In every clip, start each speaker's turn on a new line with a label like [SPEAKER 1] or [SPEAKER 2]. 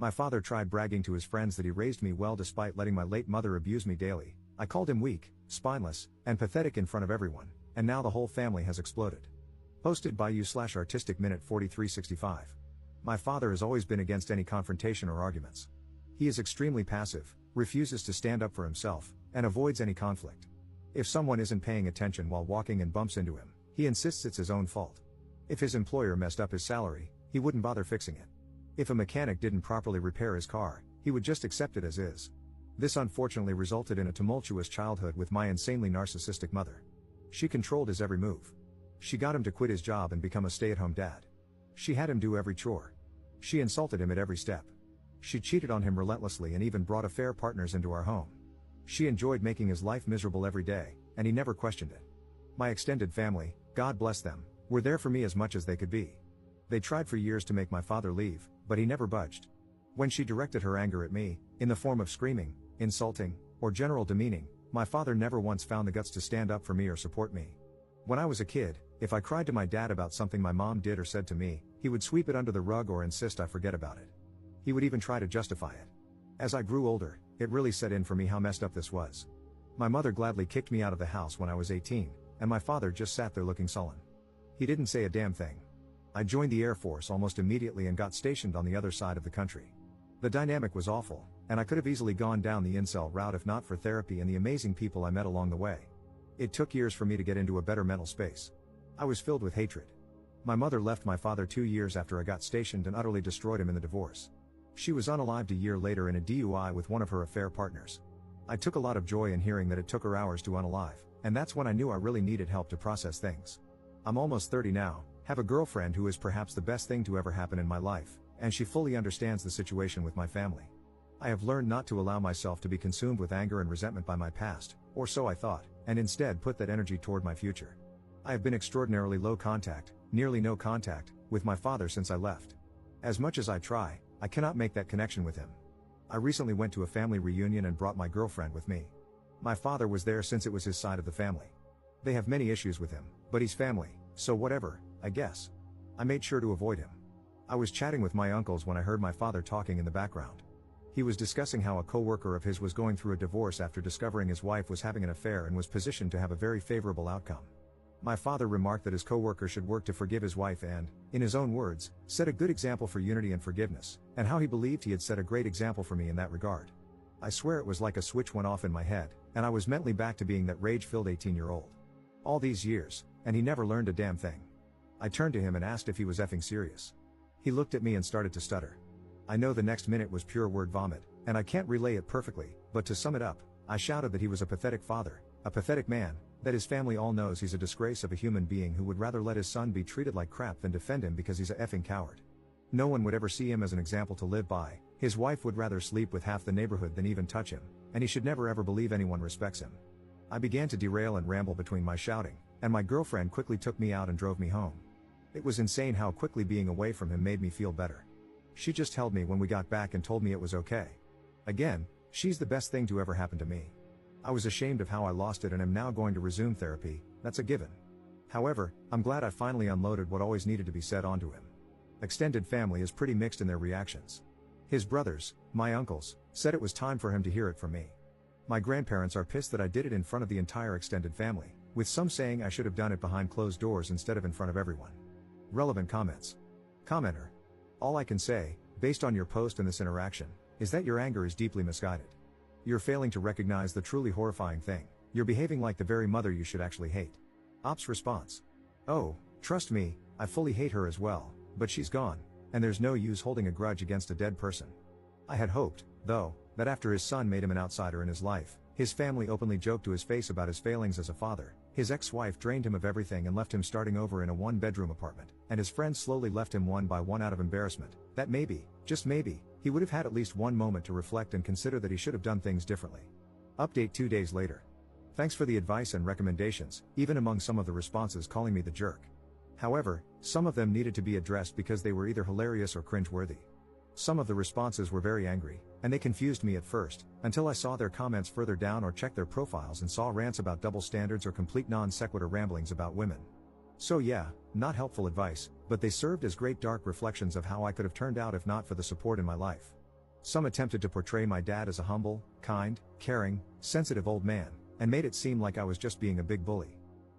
[SPEAKER 1] My father tried bragging to his friends that he raised me well despite letting my late mother abuse me daily. I called him weak, spineless, and pathetic in front of everyone, and now the whole family has exploded. Posted by you/Artistic Minute 4365. My father has always been against any confrontation or arguments. He is extremely passive, refuses to stand up for himself, and avoids any conflict. If someone isn't paying attention while walking and bumps into him, he insists it's his own fault. If his employer messed up his salary, he wouldn't bother fixing it. If a mechanic didn't properly repair his car, he would just accept it as is. This unfortunately resulted in a tumultuous childhood with my insanely narcissistic mother. She controlled his every move. She got him to quit his job and become a stay-at-home dad. She had him do every chore. She insulted him at every step. She cheated on him relentlessly and even brought affair partners into our home. She enjoyed making his life miserable every day, and he never questioned it. My extended family, God bless them, were there for me as much as they could be. They tried for years to make my father leave, but he never budged. When she directed her anger at me, in the form of screaming, insulting, or general demeaning, my father never once found the guts to stand up for me or support me. When I was a kid, if I cried to my dad about something my mom did or said to me, he would sweep it under the rug or insist I forget about it. He would even try to justify it. As I grew older, it really set in for me how messed up this was. My mother gladly kicked me out of the house when I was 18, and my father just sat there looking sullen. He didn't say a damn thing. I joined the Air Force almost immediately and got stationed on the other side of the country. The dynamic was awful, and I could have easily gone down the incel route if not for therapy and the amazing people I met along the way. It took years for me to get into a better mental space. I was filled with hatred. My mother left my father 2 years after I got stationed and utterly destroyed him in the divorce. She was unalived a year later in a DUI with one of her affair partners. I took a lot of joy in hearing that it took her hours to unalive, and that's when I knew I really needed help to process things. I'm almost 30 now, have a girlfriend who is perhaps the best thing to ever happen in my life, and she fully understands the situation with my family. I have learned not to allow myself to be consumed with anger and resentment by my past, or so I thought, and instead put that energy toward my future. I have been extraordinarily low contact, nearly no contact, with my father since I left. As much as I try, I cannot make that connection with him. I recently went to a family reunion and brought my girlfriend with me. My father was there since it was his side of the family. They have many issues with him, but he's family, so whatever, I guess. I made sure to avoid him. I was chatting with my uncles when I heard my father talking in the background. He was discussing how a coworker of his was going through a divorce after discovering his wife was having an affair and was positioned to have a very favorable outcome. My father remarked that his coworker should work to forgive his wife and, in his own words, set a good example for unity and forgiveness, and how he believed he had set a great example for me in that regard. I swear it was like a switch went off in my head, and I was mentally back to being that rage-filled 18-year-old. All these years, and he never learned a damn thing. I turned to him and asked if he was effing serious. He looked at me and started to stutter. I know the next minute was pure word vomit, and I can't relay it perfectly, but to sum it up, I shouted that he was a pathetic father, a pathetic man, that his family all knows he's a disgrace of a human being who would rather let his son be treated like crap than defend him because he's a effing coward. No one would ever see him as an example to live by, his wife would rather sleep with half the neighborhood than even touch him, and he should never ever believe anyone respects him. I began to derail and ramble between my shouting, and my girlfriend quickly took me out and drove me home. It was insane how quickly being away from him made me feel better. She just held me when we got back and told me it was okay. Again, she's the best thing to ever happen to me. I was ashamed of how I lost it and am now going to resume therapy, that's a given. However, I'm glad I finally unloaded what always needed to be said onto him. Extended family is pretty mixed in their reactions. His brothers, my uncles, said it was time for him to hear it from me. My grandparents are pissed that I did it in front of the entire extended family, with some saying I should have done it behind closed doors instead of in front of everyone. Relevant comments. Commenter. All I can say, based on your post and this interaction, is that your anger is deeply misguided. You're failing to recognize the truly horrifying thing. You're behaving like the very mother you should actually hate. Ops response. Oh, trust me, I fully hate her as well, but she's gone, and there's no use holding a grudge against a dead person. I had hoped, though, that after his son made him an outsider in his life, his family openly joked to his face about his failings as a father, his ex-wife drained him of everything and left him starting over in a one-bedroom apartment, and his friends slowly left him one by one out of embarrassment, that maybe, just maybe, he would have had at least one moment to reflect and consider that he should have done things differently. Update 2 days later. Thanks for the advice and recommendations, even among some of the responses calling me the jerk. However, some of them needed to be addressed because they were either hilarious or cringe-worthy. Some of the responses were very angry, and they confused me at first, until I saw their comments further down or checked their profiles and saw rants about double standards or complete non-sequitur ramblings about women. So yeah, not helpful advice, but they served as great dark reflections of how I could have turned out if not for the support in my life. Some attempted to portray my dad as a humble, kind, caring, sensitive old man, and made it seem like I was just being a big bully.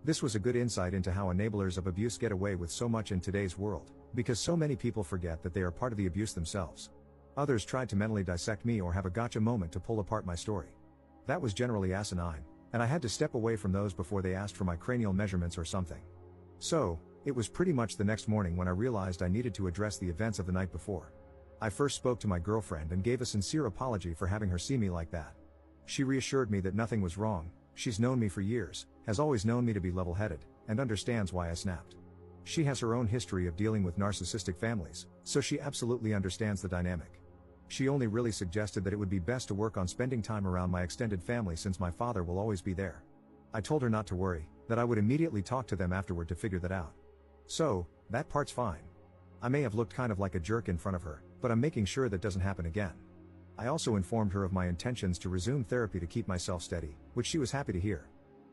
[SPEAKER 1] This was a good insight into how enablers of abuse get away with so much in today's world, because so many people forget that they are part of the abuse themselves. Others tried to mentally dissect me or have a gotcha moment to pull apart my story. That was generally asinine, and I had to step away from those before they asked for my cranial measurements or something. So, it was pretty much the next morning when I realized I needed to address the events of the night before. I first spoke to my girlfriend and gave a sincere apology for having her see me like that. She reassured me that nothing was wrong. She's known me for years, has always known me to be level-headed, and understands why I snapped. She has her own history of dealing with narcissistic families, so she absolutely understands the dynamic. She only really suggested that it would be best to work on spending time around my extended family since my father will always be there. I told her not to worry, that I would immediately talk to them afterward to figure that out. So, that part's fine. I may have looked kind of like a jerk in front of her, but I'm making sure that doesn't happen again. I also informed her of my intentions to resume therapy to keep myself steady, which she was happy to hear.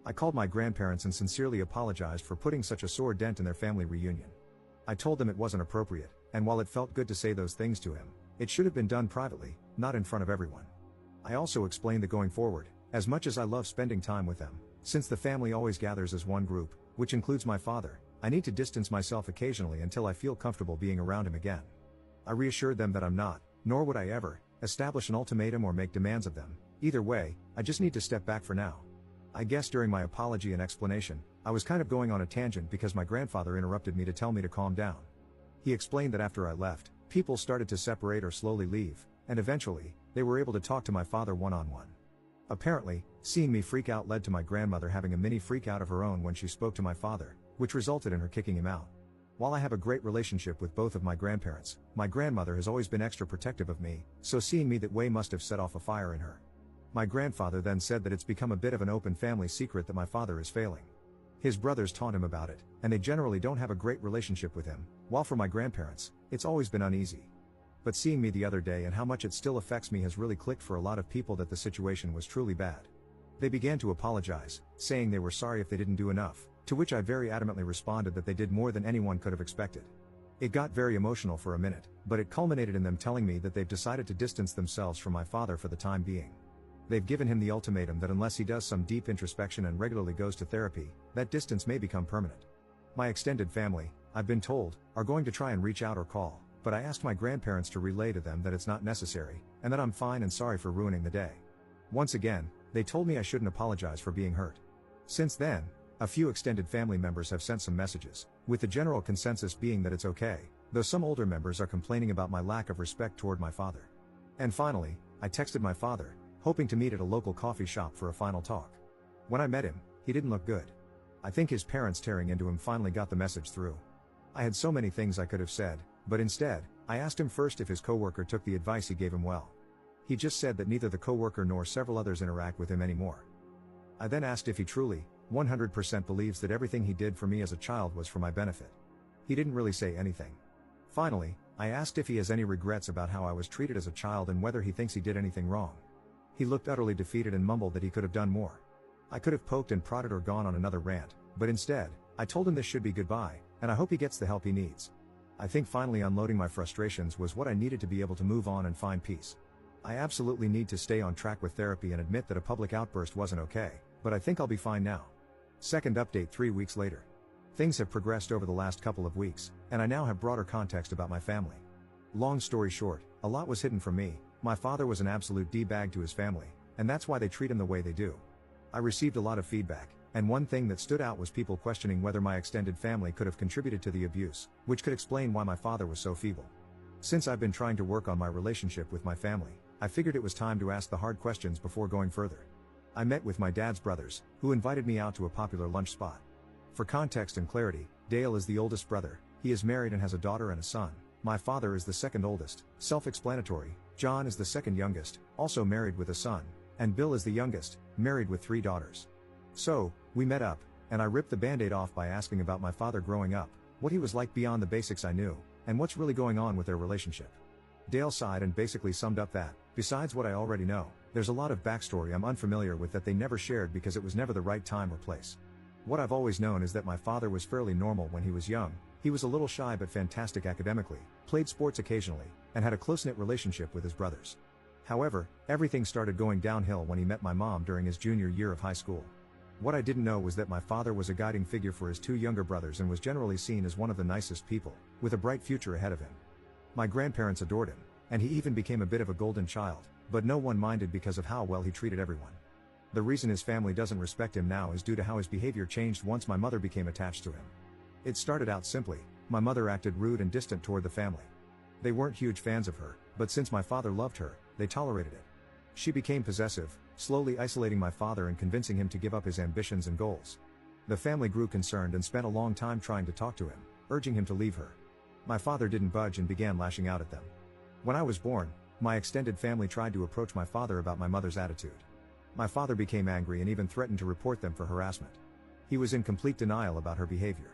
[SPEAKER 1] I called my grandparents and sincerely apologized for putting such a sore dent in their family reunion. I told them it wasn't appropriate, and while it felt good to say those things to him, it should have been done privately, not in front of everyone. I also explained that going forward, as much as I love spending time with them, since the family always gathers as one group, which includes my father, I need to distance myself occasionally until I feel comfortable being around him again. I reassured them that I'm not, nor would I ever, establish an ultimatum or make demands of them. Either way, I just need to step back for now. I guess during my apology and explanation, I was kind of going on a tangent because my grandfather interrupted me to tell me to calm down. He explained that after I left, people started to separate or slowly leave, and eventually, they were able to talk to my father one-on-one. Apparently, seeing me freak out led to my grandmother having a mini freak out of her own when she spoke to my father, which resulted in her kicking him out. While I have a great relationship with both of my grandparents, my grandmother has always been extra protective of me, so seeing me that way must have set off a fire in her. My grandfather then said that it's become a bit of an open family secret that my father is failing. His brothers taunt him about it, and they generally don't have a great relationship with him, while for my grandparents, it's always been uneasy. But seeing me the other day and how much it still affects me has really clicked for a lot of people that the situation was truly bad. They began to apologize, saying they were sorry if they didn't do enough, to which I very adamantly responded that they did more than anyone could have expected. It got very emotional for a minute, but it culminated in them telling me that they've decided to distance themselves from my father for the time being. They've given him the ultimatum that unless he does some deep introspection and regularly goes to therapy, that distance may become permanent. My extended family, I've been told, are going to try and reach out or call, but I asked my grandparents to relay to them that it's not necessary, and that I'm fine and sorry for ruining the day. Once again, they told me I shouldn't apologize for being hurt. Since then, a few extended family members have sent some messages, with the general consensus being that it's okay, though some older members are complaining about my lack of respect toward my father. And finally, I texted my father, hoping to meet at a local coffee shop for a final talk. When I met him, he didn't look good. I think his parents tearing into him finally got the message through. I had so many things I could have said, but instead, I asked him first if his coworker took the advice he gave him well. He just said that neither the coworker nor several others interact with him anymore. I then asked if he truly, 100% believes that everything he did for me as a child was for my benefit. He didn't really say anything. Finally, I asked if he has any regrets about how I was treated as a child and whether he thinks he did anything wrong. He looked utterly defeated and mumbled that he could have done more. I could have poked and prodded or gone on another rant, but instead, I told him this should be goodbye, and I hope he gets the help he needs. I think finally unloading my frustrations was what I needed to be able to move on and find peace. I absolutely need to stay on track with therapy and admit that a public outburst wasn't okay, but I think I'll be fine now. Second update 3 weeks later. Things have progressed over the last couple of weeks, and I now have broader context about my family. Long story short, a lot was hidden from me. My father was an absolute D-bag to his family, and that's why they treat him the way they do. I received a lot of feedback, and one thing that stood out was people questioning whether my extended family could have contributed to the abuse, which could explain why my father was so feeble. Since I've been trying to work on my relationship with my family, I figured it was time to ask the hard questions before going further. I met with my dad's brothers, who invited me out to a popular lunch spot. For context and clarity, Dale is the oldest brother, he is married and has a daughter and a son. My father is the second oldest, self-explanatory. John is the second youngest, also married with a son, and Bill is the youngest, married with 3 daughters. So, we met up, and I ripped the band-aid off by asking about my father growing up, what he was like beyond the basics I knew, and what's really going on with their relationship. Dale sighed and basically summed up that, besides what I already know, there's a lot of backstory I'm unfamiliar with that they never shared because it was never the right time or place. What I've always known is that my father was fairly normal when he was young. He was a little shy but fantastic academically, played sports occasionally, and had a close-knit relationship with his brothers. However, everything started going downhill when he met my mom during his junior year of high school. What I didn't know was that my father was a guiding figure for his two younger brothers and was generally seen as one of the nicest people, with a bright future ahead of him. My grandparents adored him, and he even became a bit of a golden child, but no one minded because of how well he treated everyone. The reason his family doesn't respect him now is due to how his behavior changed once my mother became attached to him. It started out simply: my mother acted rude and distant toward the family. They weren't huge fans of her, but since my father loved her, they tolerated it. She became possessive, slowly isolating my father and convincing him to give up his ambitions and goals. The family grew concerned and spent a long time trying to talk to him, urging him to leave her. My father didn't budge and began lashing out at them. When I was born, my extended family tried to approach my father about my mother's attitude. My father became angry and even threatened to report them for harassment. He was in complete denial about her behavior.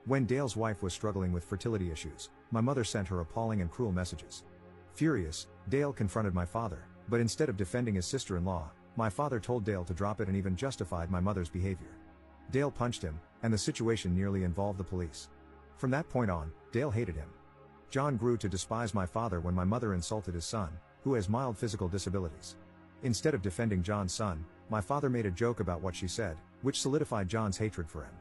[SPEAKER 1] When Dale's wife was struggling with fertility issues, my mother sent her appalling and cruel messages. Furious, Dale confronted my father, but instead of defending his sister-in-law, my father told Dale to drop it and even justified my mother's behavior. Dale punched him, and the situation nearly involved the police. From that point on, Dale hated him. John grew to despise my father when my mother insulted his son, who has mild physical disabilities. Instead of defending John's son, my father made a joke about what she said, which solidified John's hatred for him.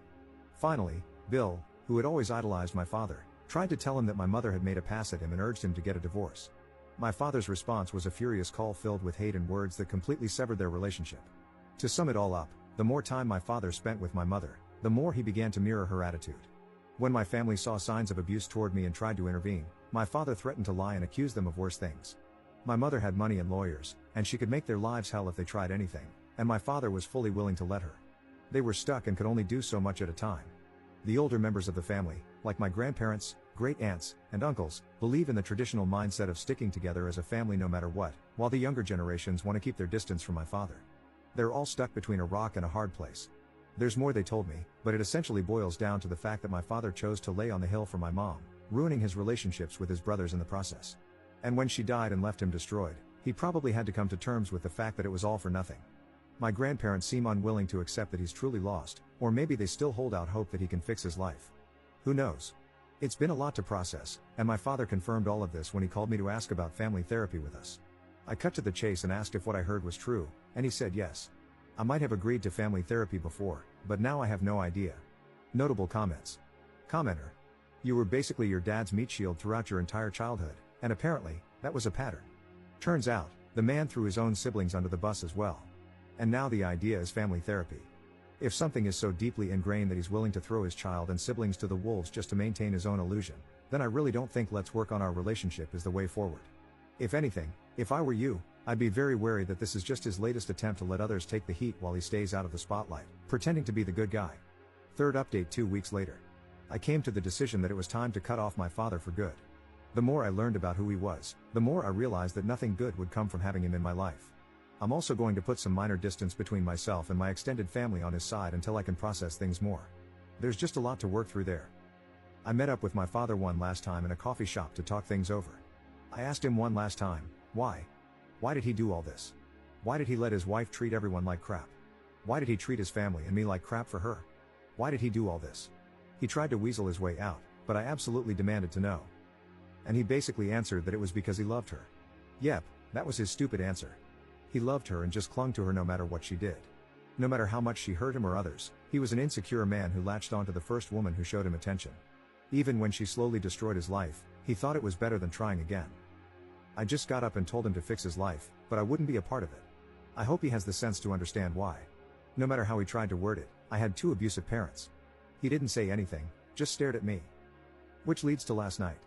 [SPEAKER 1] Finally, Bill, who had always idolized my father, tried to tell him that my mother had made a pass at him and urged him to get a divorce. My father's response was a furious call filled with hate and words that completely severed their relationship. To sum it all up, the more time my father spent with my mother, the more he began to mirror her attitude. When my family saw signs of abuse toward me and tried to intervene, my father threatened to lie and accuse them of worse things. My mother had money and lawyers, and she could make their lives hell if they tried anything, and my father was fully willing to let her. They were stuck and could only do so much at a time. The older members of the family, like my grandparents, great-aunts, and uncles, believe in the traditional mindset of sticking together as a family no matter what, while the younger generations want to keep their distance from my father. They're all stuck between a rock and a hard place. There's more they told me, but it essentially boils down to the fact that my father chose to lay on the hill for my mom, ruining his relationships with his brothers in the process. And when she died and left him destroyed, he probably had to come to terms with the fact that it was all for nothing. My grandparents seem unwilling to accept that he's truly lost, or maybe they still hold out hope that he can fix his life. Who knows? It's been a lot to process, and my father confirmed all of this when he called me to ask about family therapy with us. I cut to the chase and asked if what I heard was true, and he said yes. I might have agreed to family therapy before, but now I have no idea. Notable comments. Commenter. You were basically your dad's meat shield throughout your entire childhood, and apparently, that was a pattern. Turns out, the man threw his own siblings under the bus as well. And now the idea is family therapy. If something is so deeply ingrained that he's willing to throw his child and siblings to the wolves just to maintain his own illusion, then I really don't think let's work on our relationship is the way forward. If anything, if I were you, I'd be very wary that this is just his latest attempt to let others take the heat while he stays out of the spotlight, pretending to be the good guy. Third update 2 weeks later. I came to the decision that it was time to cut off my father for good. The more I learned about who he was, the more I realized that nothing good would come from having him in my life. I'm also going to put some minor distance between myself and my extended family on his side until I can process things more. There's just a lot to work through there. I met up with my father one last time in a coffee shop to talk things over. I asked him one last time, why? Why did he do all this? Why did he let his wife treat everyone like crap? Why did he treat his family and me like crap for her? Why did he do all this? He tried to weasel his way out, but I absolutely demanded to know. And he basically answered that it was because he loved her. Yep, that was his stupid answer. He loved her and just clung to her no matter what she did. No matter how much she hurt him or others, he was an insecure man who latched onto the first woman who showed him attention. Even when she slowly destroyed his life, he thought it was better than trying again. I just got up and told him to fix his life, but I wouldn't be a part of it. I hope he has the sense to understand why. No matter how he tried to word it, I had 2 abusive parents. He didn't say anything, just stared at me. Which leads to last night.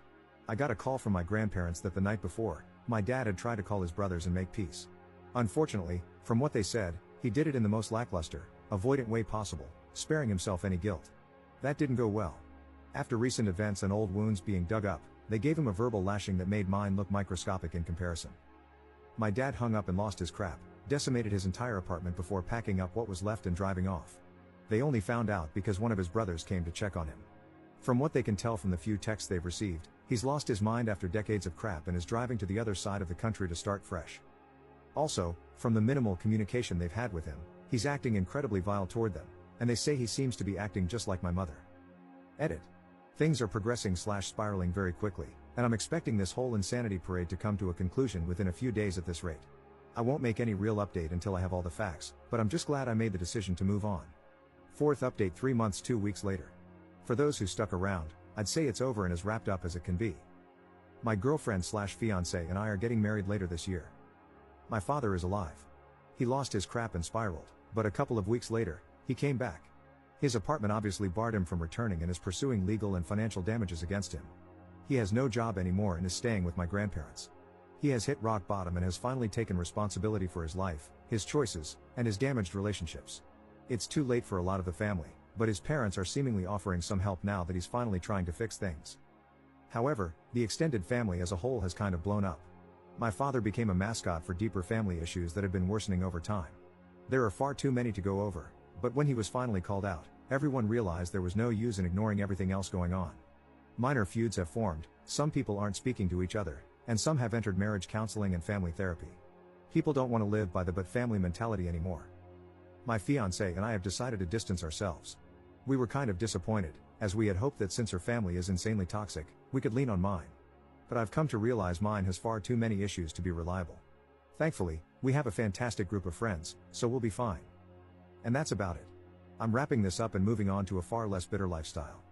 [SPEAKER 1] I got a call from my grandparents that the night before, my dad had tried to call his brothers and make peace. Unfortunately, from what they said, he did it in the most lackluster, avoidant way possible, sparing himself any guilt. That didn't go well. After recent events and old wounds being dug up, they gave him a verbal lashing that made mine look microscopic in comparison. My dad hung up and lost his crap, decimated his entire apartment before packing up what was left and driving off. They only found out because one of his brothers came to check on him. From what they can tell from the few texts they've received, he's lost his mind after decades of crap and is driving to the other side of the country to start fresh. Also, from the minimal communication they've had with him, he's acting incredibly vile toward them, and they say he seems to be acting just like my mother. Edit. Things are progressing/spiraling very quickly, and I'm expecting this whole insanity parade to come to a conclusion within a few days at this rate. I won't make any real update until I have all the facts, but I'm just glad I made the decision to move on. Fourth update 3 months 2 weeks later. For those who stuck around, I'd say it's over and as wrapped up as it can be. My girlfriend/fiancé and I are getting married later this year. My father is alive. He lost his crap and spiraled, but a couple of weeks later, he came back. His apartment obviously barred him from returning and is pursuing legal and financial damages against him. He has no job anymore and is staying with my grandparents. He has hit rock bottom and has finally taken responsibility for his life, his choices, and his damaged relationships. It's too late for a lot of the family, but his parents are seemingly offering some help now that he's finally trying to fix things. However, the extended family as a whole has kind of blown up. My father became a mascot for deeper family issues that had been worsening over time. There are far too many to go over, but when he was finally called out, everyone realized there was no use in ignoring everything else going on. Minor feuds have formed, some people aren't speaking to each other, and some have entered marriage counseling and family therapy. People don't want to live by the but family mentality anymore. My fiancé and I have decided to distance ourselves. We were kind of disappointed, as we had hoped that since her family is insanely toxic, we could lean on mine. But I've come to realize mine has far too many issues to be reliable. Thankfully, we have a fantastic group of friends, so we'll be fine. And that's about it. I'm wrapping this up and moving on to a far less bitter lifestyle.